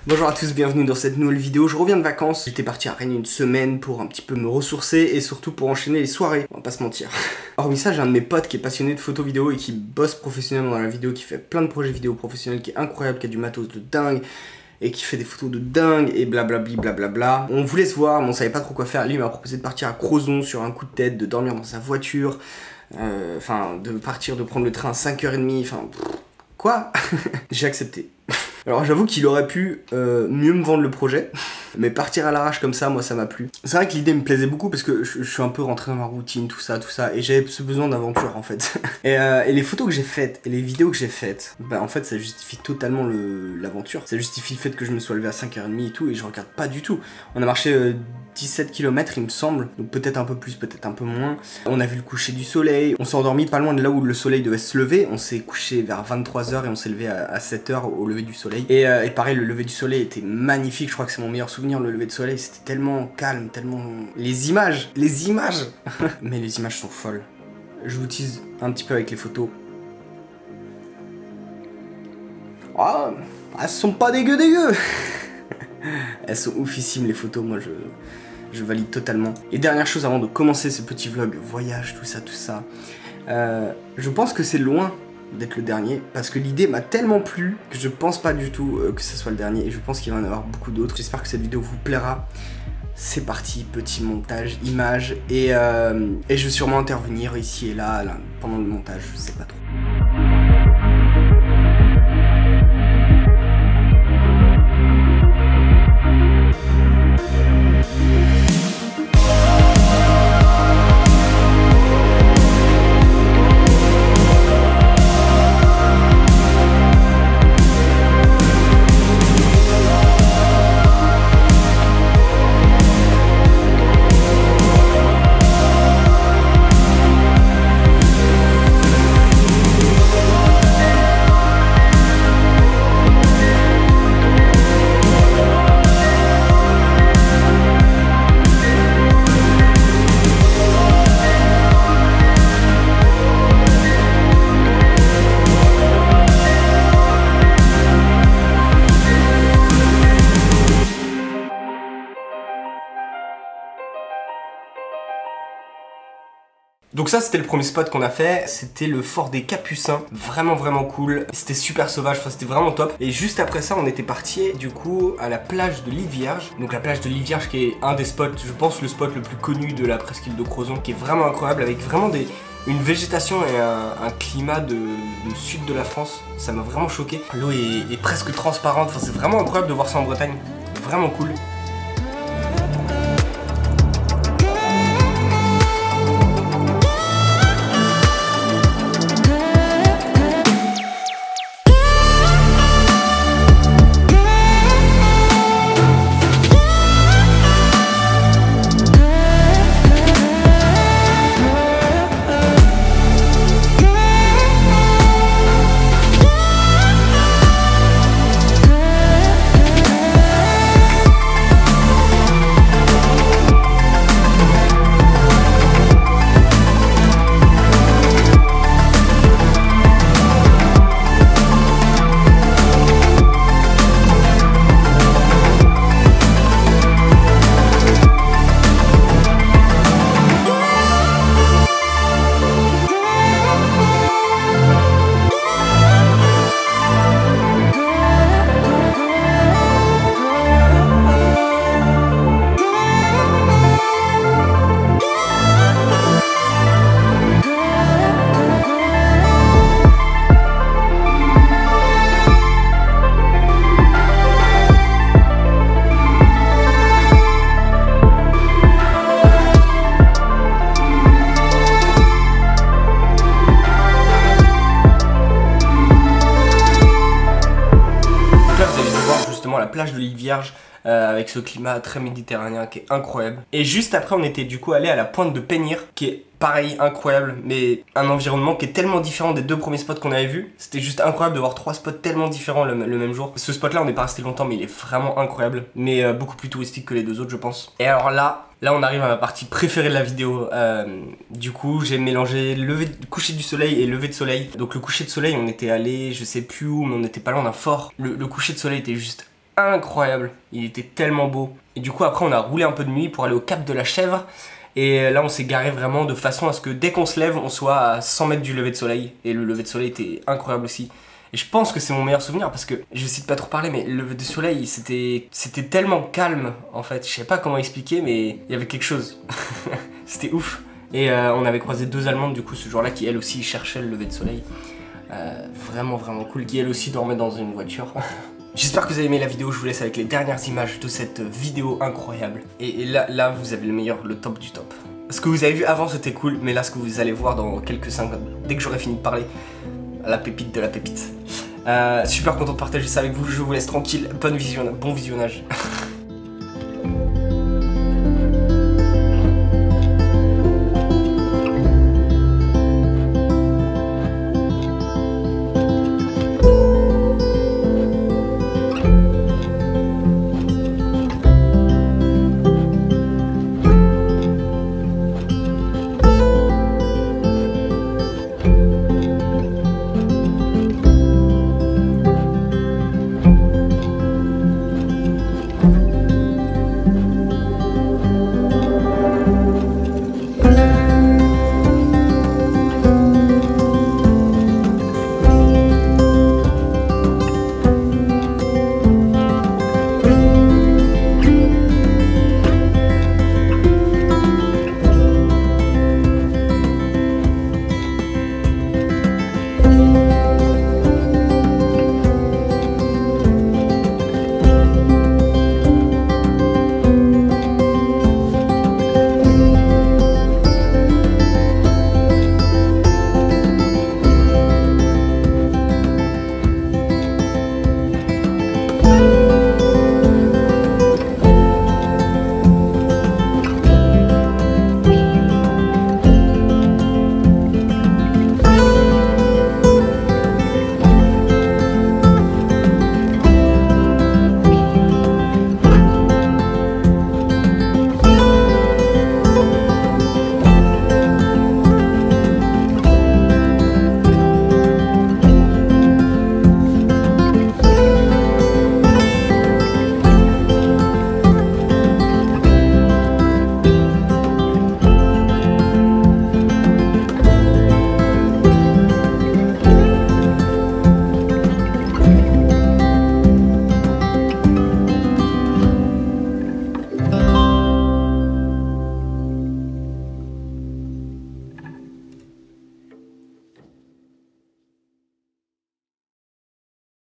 Bonjour à tous, bienvenue dans cette nouvelle vidéo. Je reviens de vacances, j'étais parti à Rennes une semaine pour un petit peu me ressourcer et surtout pour enchaîner les soirées, on va pas se mentir. Hormis ça, j'ai un de mes potes qui est passionné de photo vidéo et qui bosse professionnellement dans la vidéo, qui fait plein de projets vidéo professionnels, qui est incroyable, qui a du matos de dingue et qui fait des photos de dingue et blablabli blablabla. On voulait se voir mais on savait pas trop quoi faire. Lui m'a proposé de partir à Crozon sur un coup de tête, de dormir dans sa voiture, de partir, de prendre le train à 5h30, quoi. J'ai accepté. Alors j'avoue qu'il aurait pu mieux me vendre le projet, mais partir à l'arrache comme ça, moi ça m'a plu. C'est vrai que l'idée me plaisait beaucoup parce que je suis un peu rentré dans ma routine, tout ça, et j'avais ce besoin d'aventure en fait. Et les photos que j'ai faites, et les vidéos que j'ai faites, bah en fait ça justifie totalement l'aventure. Ça justifie le fait que je me sois levé à 5h30 et tout, et je regarde pas du tout. On a marché 17 km il me semble, donc peut-être un peu plus, peut-être un peu moins. On a vu le coucher du soleil, on s'est endormi pas loin de là où le soleil devait se lever. On s'est couché vers 23h et on s'est levé à 7h au lever du soleil. Et pareil, le lever du soleil était magnifique, je crois que c'est mon meilleur souvenir, le lever de soleil, c'était tellement calme, tellement... Les images Mais les images sont folles. Je vous tease un petit peu avec les photos. Ah, elles sont pas dégueu. Elles sont oufissimes les photos, moi je valide totalement. Et dernière chose avant de commencer ce petit vlog, voyage, tout ça. Je pense que c'est loin d'être le dernier, parce que l'idée m'a tellement plu que je pense pas du tout que ce soit le dernier, et je pense qu'il va y en avoir beaucoup d'autres. J'espère que cette vidéo vous plaira. C'est parti, petit montage, image, et je vais sûrement intervenir ici et là pendant le montage, je sais pas trop. Donc ça c'était le premier spot qu'on a fait, c'était le fort des Capucins, vraiment cool, c'était super sauvage, c'était vraiment top. Et juste après ça on était parti du coup à la plage de l'Île Vierge, donc la plage de l'Île Vierge qui est un des spots, je pense le spot le plus connu de la presqu'île de Crozon, qui est vraiment incroyable avec vraiment une végétation et un climat de sud de la France, ça m'a vraiment choqué. L'eau est presque transparente, c'est vraiment incroyable de voir ça en Bretagne, vraiment cool. La plage de l'Île Vierge avec ce climat très méditerranéen qui est incroyable. Et juste après on était du coup allé à la pointe de Penir qui est pareil incroyable, mais un environnement qui est tellement différent des deux premiers spots qu'on avait vus. C'était juste incroyable de voir trois spots tellement différents le même jour. Ce spot là on n'est pas resté longtemps mais il est vraiment incroyable, mais beaucoup plus touristique que les deux autres je pense. Et alors là on arrive à ma partie préférée de la vidéo. Du coup j'ai mélangé coucher du soleil et lever de soleil. Donc le coucher de soleil on était allé je sais plus où mais on était pas loin d'un fort. Le coucher de soleil était juste incroyable. Il était tellement beau. Et du coup après on a roulé un peu de nuit pour aller au Cap de la Chèvre. Et là on s'est garé vraiment de façon à ce que dès qu'on se lève on soit à 100 mètres du lever de soleil. Et le lever de soleil était incroyable aussi. Et je pense que c'est mon meilleur souvenir parce que je sais pas trop parler, mais le lever du soleil c'était tellement calme en fait. Je sais pas comment expliquer, mais il y avait quelque chose. C'était ouf. Et on avait croisé 2 Allemandes du coup ce jour-là qui elles aussi cherchaient le lever de soleil. Vraiment cool, qui elles aussi dormaient dans une voiture. J'espère que vous avez aimé la vidéo, je vous laisse avec les dernières images de cette vidéo incroyable. Et là vous avez le meilleur, le top du top. Ce que vous avez vu avant c'était cool, mais là ce que vous allez voir dans quelques secondes, dès que j'aurai fini de parler, la pépite de la pépite. Super content de partager ça avec vous, je vous laisse tranquille, bon visionnage.